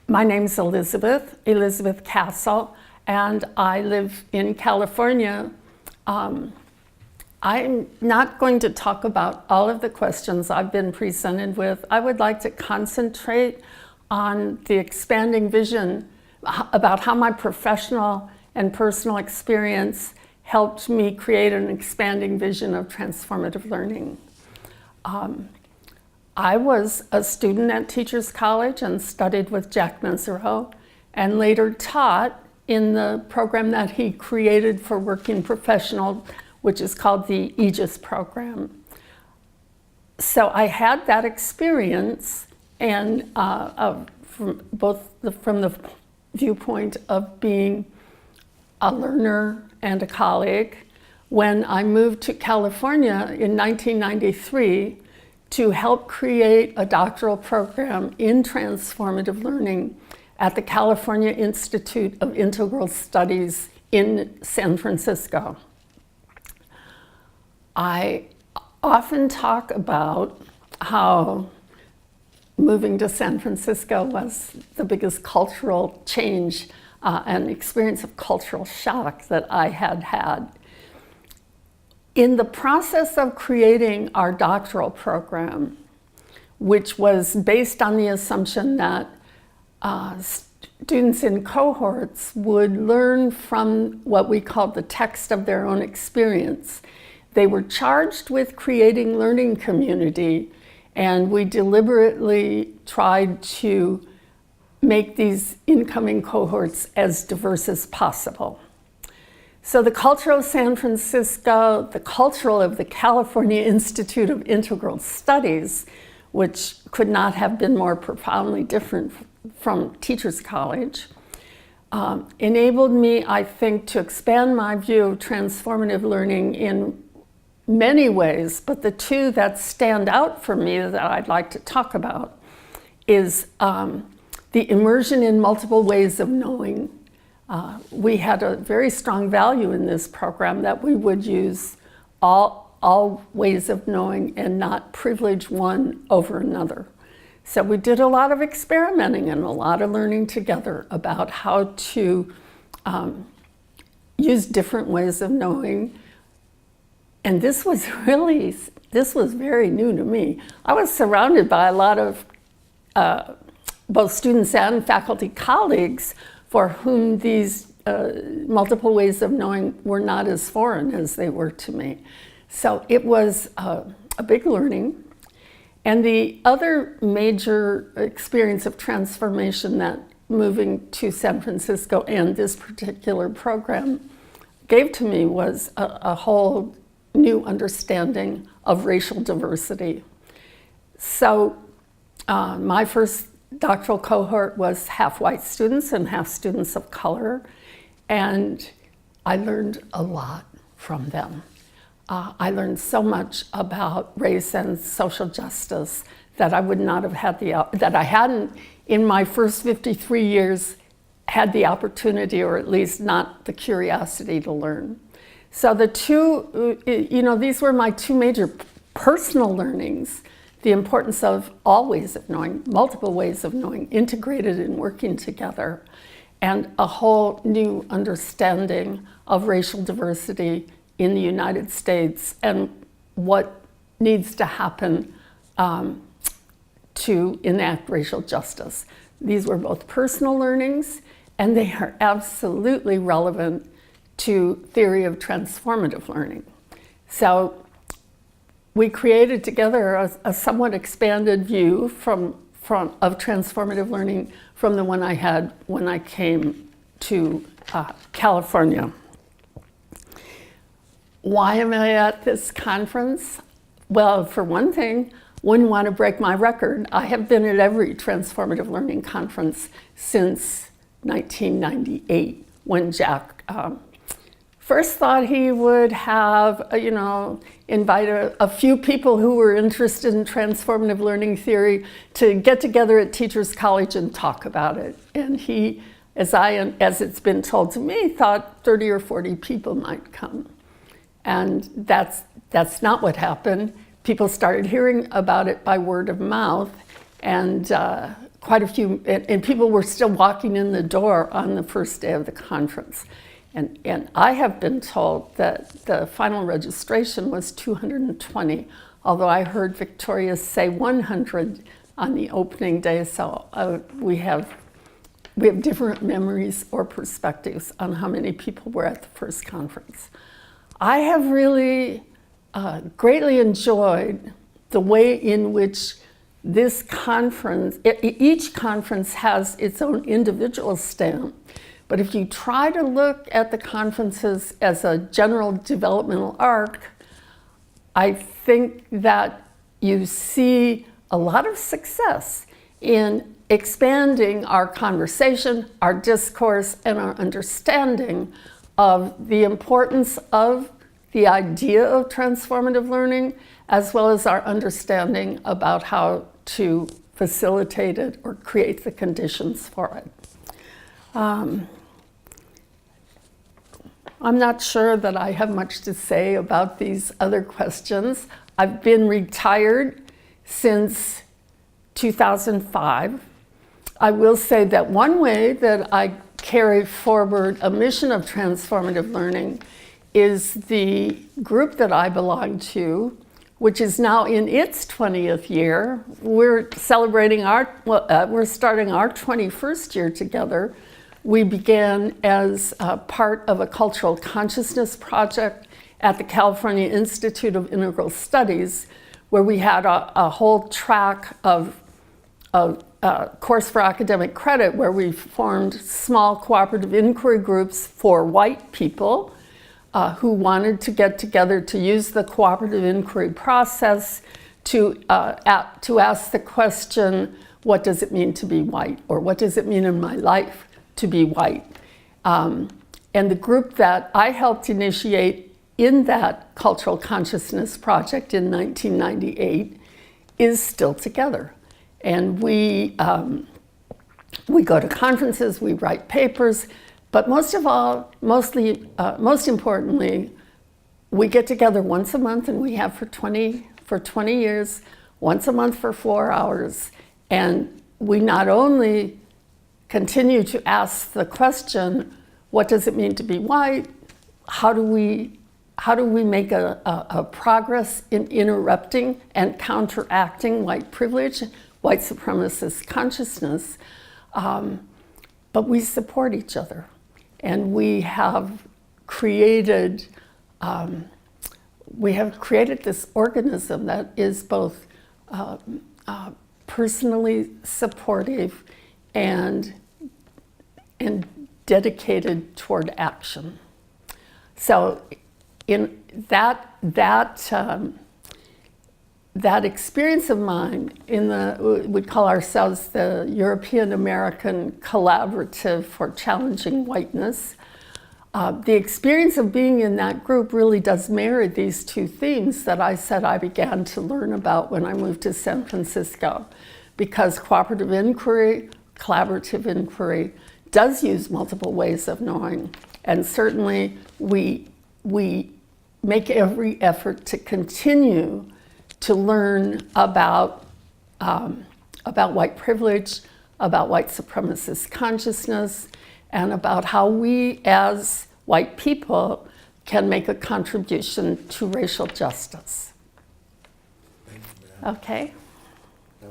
My name's Elizabeth Kasl, and I live in California. I'm not going to talk about all of the questions I've been presented with. I would like to concentrate on the expanding vision about how my professional and personal experience helped me create an expanding vision of transformative learning. I was a student at Teachers College and studied with Jack Mesereau, and later taught in the program that he created for working professionals, which is called the AEGIS program. So I had that experience, and from the viewpoint of being a learner and a colleague. When I moved to California in 1993 to help create a doctoral program in transformative learning at the California Institute of Integral Studies in San Francisco. I often talk about how moving to San Francisco was the biggest cultural change and experience of cultural shock that I had had. In the process of creating our doctoral program, which was based on the assumption that students in cohorts would learn from what we called the text of their own experience, they were charged with creating learning community, and we deliberately tried to make these incoming cohorts as diverse as possible. So the culture of San Francisco, the culture of the California Institute of Integral Studies, which could not have been more profoundly different from Teachers College, enabled me, I think, to expand my view of transformative learning in many ways, but the two that stand out for me that I'd like to talk about is the immersion in multiple ways of knowing. We had a very strong value in this program that we would use all ways of knowing and not privilege one over another. So we did a lot of experimenting and a lot of learning together about how to use different ways of knowing. And this was very new to me. I was surrounded by a lot of both students and faculty colleagues for whom these multiple ways of knowing were not as foreign as they were to me. So it was a big learning. And the other major experience of transformation that moving to San Francisco and this particular program gave to me was a whole new understanding of racial diversity. So my first doctoral cohort was half white students and half students of color, and I learned a lot from them. I learned so much about race and social justice that I would not have had that I hadn't in my first 53 years had the opportunity, or at least not the curiosity to learn. So the two, these were my two major personal learnings: the importance of all ways of knowing, multiple ways of knowing, integrated and working together, and a whole new understanding of racial diversity in the United States and what needs to happen to enact racial justice. These were both personal learnings, and they are absolutely relevant to theory of transformative learning. So we created together a somewhat expanded view of transformative learning from the one I had when I came to California. Why am I at this conference? Well, for one thing, wouldn't want to break my record. I have been at every transformative learning conference since 1998, when Jack first thought he would have, invite a few people who were interested in transformative learning theory to get together at Teachers College and talk about it. And he, as it's been told to me, thought 30 or 40 people might come. And that's not what happened. People started hearing about it by word of mouth, and quite a few, and people were still walking in the door on the first day of the conference. And I have been told that the final registration was 220, although I heard Victoria say 100 on the opening day, so we have different memories or perspectives on how many people were at the first conference. I have really greatly enjoyed the way in which this conference, each conference has its own individual stamp, but if you try to look at the conferences as a general developmental arc, I think that you see a lot of success in expanding our conversation, our discourse, and our understanding of the importance of the idea of transformative learning, as well as our understanding about how to facilitate it or create the conditions for it. I'm not sure that I have much to say about these other questions. I've been retired since 2005. I will say that one way that I carry forward a mission of transformative learning is the group that I belong to, which is now in its 20th year. We're starting our 21st year together. We began as part of a cultural consciousness project at the California Institute of Integral Studies, where we had a whole track of course for academic credit, where we formed small cooperative inquiry groups for white people who wanted to get together to use the cooperative inquiry process to ask the question, what does it mean to be white? Or what does it mean in my life to be white? And the group that I helped initiate in that cultural consciousness project in 1998 is still together. And we go to conferences, we write papers, but most importantly, we get together once a month, and we have for 20 years, once a month for 4 hours. And we not only continue to ask the question, what does it mean to be white? How do we make a progress in interrupting and counteracting white privilege, white supremacist consciousness? But we support each other. And we have created this organism that is both personally supportive and dedicated toward action. So in that experience of mine, we call ourselves the European American Collaborative for Challenging Whiteness. The experience of being in that group really does marry these two themes that I said I began to learn about when I moved to San Francisco, because cooperative inquiry, collaborative inquiry does use multiple ways of knowing, and certainly we make every effort to continue to learn about white privilege, about white supremacist consciousness, and about how we as white people can make a contribution to racial justice. Thank you, ma'am. Okay.